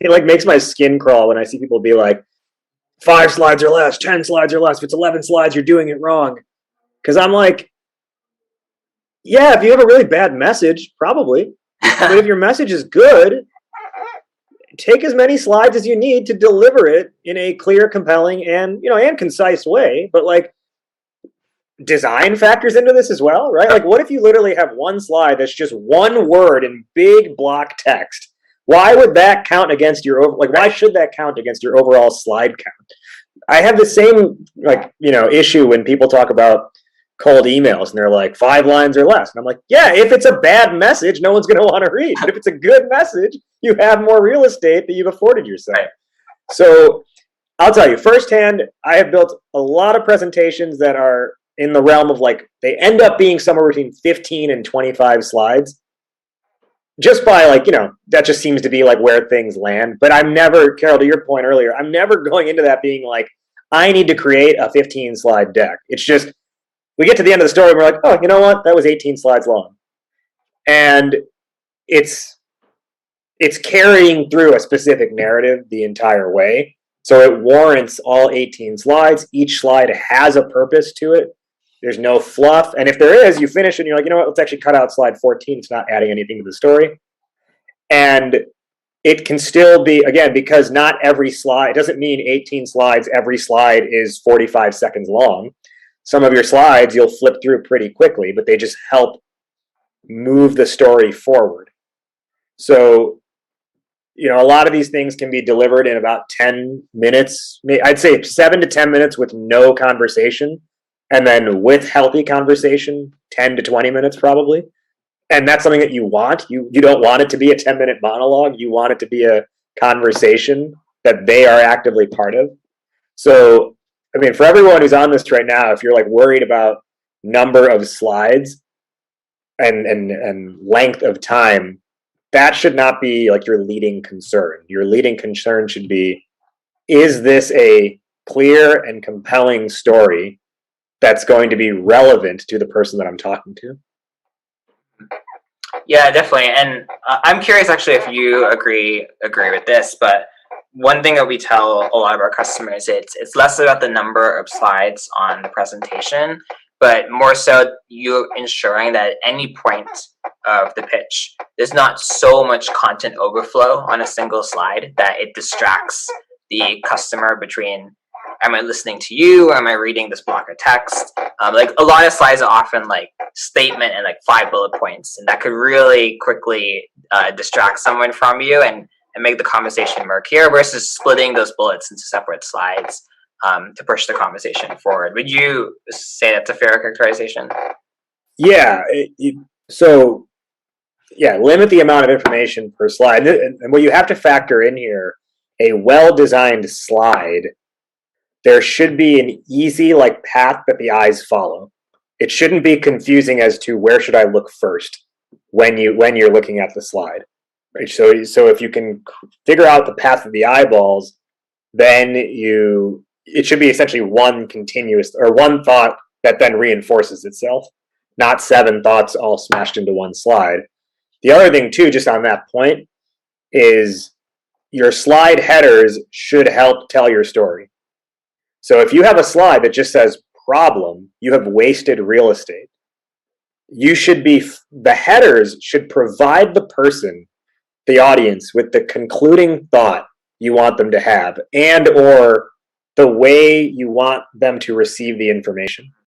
it like makes my skin crawl when I see people be like, 5 slides or less, 10 slides or less. If it's 11 slides, you're doing it wrong. Because I'm like, yeah, if you have a really bad message, probably. But if your message is good, take as many slides as you need to deliver it in a clear, compelling, and concise way. But like, design factors into this as well, right? Like, what if you literally have one slide that's just one word in big block text? Why would that count against your like? Why should that count against your overall slide count? I have the same issue when people talk about cold emails and they're like 5 lines or less, and I'm like, yeah, if it's a bad message, no one's going to want to read. But if it's a good message, you have more real estate that you've afforded yourself. So I'll tell you firsthand, I have built a lot of presentations that are in the realm of like they end up being somewhere between 15 and 25 slides just by that just seems to be like where things land. But I'm never, Carol, to your point earlier, I'm never going into that being like, I need to create a 15-slide deck. It's just, we get to the end of the story and we're like, oh, you know what? That was 18 slides long. And it's carrying through a specific narrative the entire way. So it warrants all 18 slides. Each slide has a purpose to it. There's no fluff. And if there is, you finish it and you're like, you know what, let's actually cut out slide 14. It's not adding anything to the story. And it can still be, again, because not every slide, it doesn't mean 18 slides, every slide is 45 seconds long. Some of your slides you'll flip through pretty quickly, but they just help move the story forward. So, a lot of these things can be delivered in about 10 minutes. I'd say 7 to 10 minutes with no conversation. And then with healthy conversation, 10 to 20 minutes probably. And that's something that you want. You don't want it to be a 10-minute monologue. You want it to be a conversation that they are actively part of. So, I mean, for everyone who's on this right now, if you're like worried about number of slides and length of time, that should not be like your leading concern. Your leading concern should be, is this a clear and compelling story that's going to be relevant to the person that I'm talking to? Yeah, definitely. And I'm curious actually if you agree with this, but one thing that we tell a lot of our customers, it's less about the number of slides on the presentation, but more so you ensuring that at any point of the pitch, there's not so much content overflow on a single slide that it distracts the customer between, am I listening to you, or am I reading this block of text? Like a lot of slides are often like statement and like 5 bullet points, and that could really quickly distract someone from you and make the conversation murkier versus splitting those bullets into separate slides to push the conversation forward. Would you say that's a fair characterization? Yeah. Limit the amount of information per slide. And what you have to factor in here, a well-designed slide, there should be an easy path that the eyes follow. It shouldn't be confusing as to where should I look first when you're looking at the slide. Right? So if you can figure out the path of the eyeballs, then it should be essentially one continuous or one thought that then reinforces itself, not 7 thoughts all smashed into one slide. The other thing too, just on that point, is your slide headers should help tell your story. So if you have a slide that just says problem, you have wasted real estate. The headers should provide the person, the audience, with the concluding thought you want them to have and or the way you want them to receive the information.